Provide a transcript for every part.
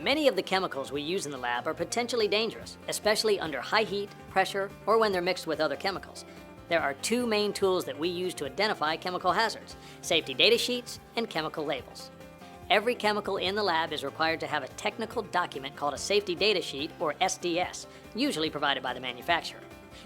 Many of the chemicals we use in the lab are potentially dangerous, especially under high heat, pressure, or when they're mixed with other chemicals. There are two main tools that we use to identify chemical hazards: safety data sheets and chemical labels. Every chemical in the lab is required to have a technical document called a safety data sheet, or SDS, usually provided by the manufacturer.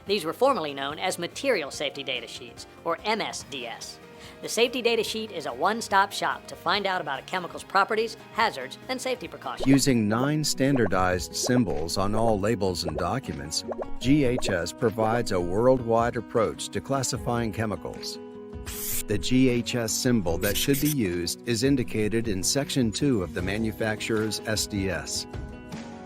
These were formerly known as material safety data sheets, or MSDS. The safety data sheet is a one-stop shop to find out about a chemical's properties, hazards, and safety precautions. Using 9 standardized symbols on all labels and documents, GHS provides a worldwide approach to classifying chemicals. The GHS symbol that should be used is indicated in Section 2 of the manufacturer's SDS.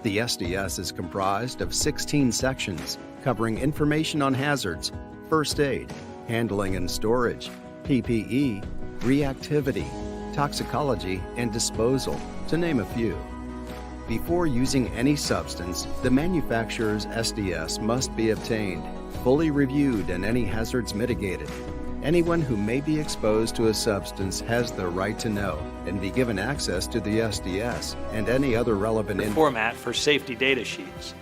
The SDS is comprised of 16 sections covering information on hazards, first aid, handling and storage, PPE, reactivity, toxicology, and disposal, to name a few. Before using any substance, the manufacturer's SDS must be obtained, fully reviewed, and any hazards mitigated. Anyone who may be exposed to a substance has the right to know and be given access to the SDS and any other relevant format for safety data sheets.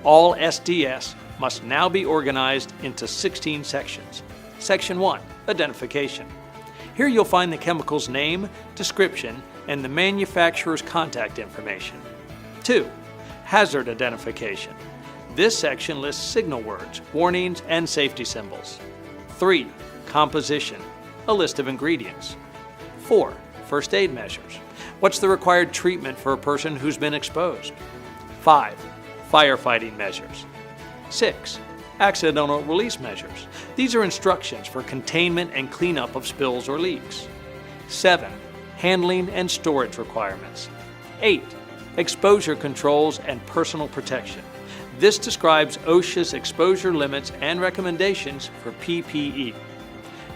All SDS must now be organized into 16 sections. Section 1, Identification. Here you'll find the chemical's name, description, and the manufacturer's contact information. 2, Hazard Identification. This section lists signal words, warnings, and safety symbols. 3, Composition, a list of ingredients. 4, First aid measures. What's the required treatment for a person who's been exposed? 5, Firefighting measures. 6, Accidental release measures. These are instructions for containment and cleanup of spills or leaks. 7, Handling and storage requirements. 8, Exposure controls and personal protection. This describes OSHA's exposure limits and recommendations for PPE.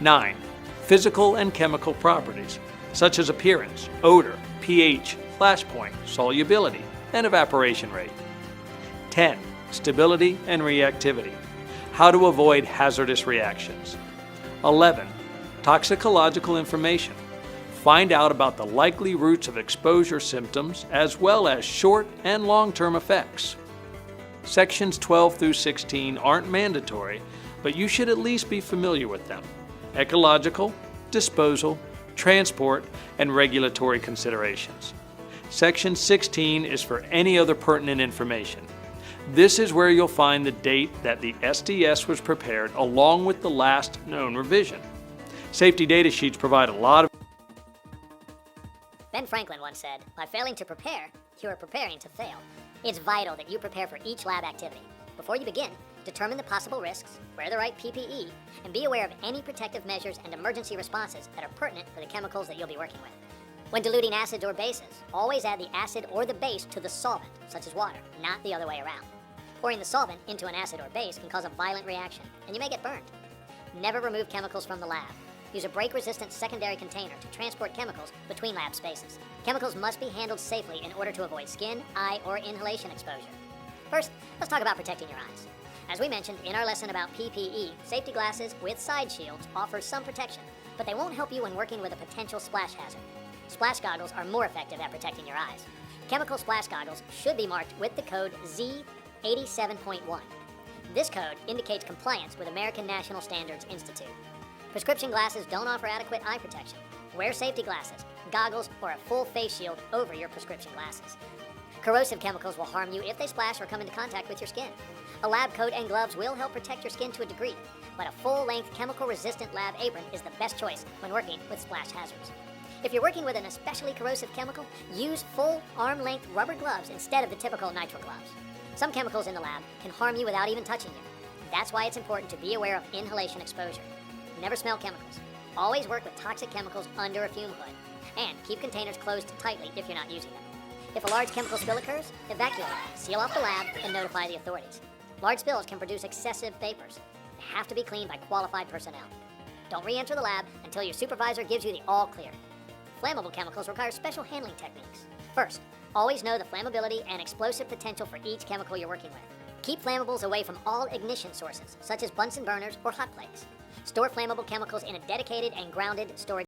9, Physical and chemical properties, such as appearance, odor, pH, flash point, solubility, and evaporation rate. 10, Stability and reactivity. How to avoid hazardous reactions. 11, Toxicological information. Find out about the likely routes of exposure symptoms as well as short and long-term effects. Sections 12 through 16 aren't mandatory, but you should at least be familiar with them. Ecological, disposal, transport, and regulatory considerations. Section 16 is for any other pertinent information. This is where you'll find the date that the SDS was prepared along with the last known revision. Safety data sheets provide a lot of... Ben Franklin once said, "By failing to prepare, you are preparing to fail." It's vital that you prepare for each lab activity. Before you begin, determine the possible risks, wear the right PPE, and be aware of any protective measures and emergency responses that are pertinent for the chemicals that you'll be working with. When diluting acids or bases, always add the acid or the base to the solvent, such as water, not the other way around. Pouring the solvent into an acid or base can cause a violent reaction, and you may get burned. Never remove chemicals from the lab. Use a break-resistant secondary container to transport chemicals between lab spaces. Chemicals must be handled safely in order to avoid skin, eye, or inhalation exposure. First, let's talk about protecting your eyes. As we mentioned in our lesson about PPE, safety glasses with side shields offer some protection, but they won't help you when working with a potential splash hazard. Splash goggles are more effective at protecting your eyes. Chemical splash goggles should be marked with the code Z87.1. This code indicates compliance with American National Standards Institute. Prescription glasses don't offer adequate eye protection. Wear safety glasses, goggles, or a full face shield over your prescription glasses. Corrosive chemicals will harm you if they splash or come into contact with your skin. A lab coat and gloves will help protect your skin to a degree, but a full-length chemical-resistant lab apron is the best choice when working with splash hazards. If you're working with an especially corrosive chemical, use full arm-length rubber gloves instead of the typical nitrile gloves. Some chemicals in the lab can harm you without even touching you. That's why it's important to be aware of inhalation exposure. Never smell chemicals. Always work with toxic chemicals under a fume hood. And keep containers closed tightly if you're not using them. If a large chemical spill occurs, evacuate, seal off the lab, and notify the authorities. Large spills can produce excessive vapors. They have to be cleaned by qualified personnel. Don't re-enter the lab until your supervisor gives you the all clear. Flammable chemicals require special handling techniques. First, always know the flammability and explosive potential for each chemical you're working with. Keep flammables away from all ignition sources, such as Bunsen burners or hot plates. Store flammable chemicals in a dedicated and grounded storage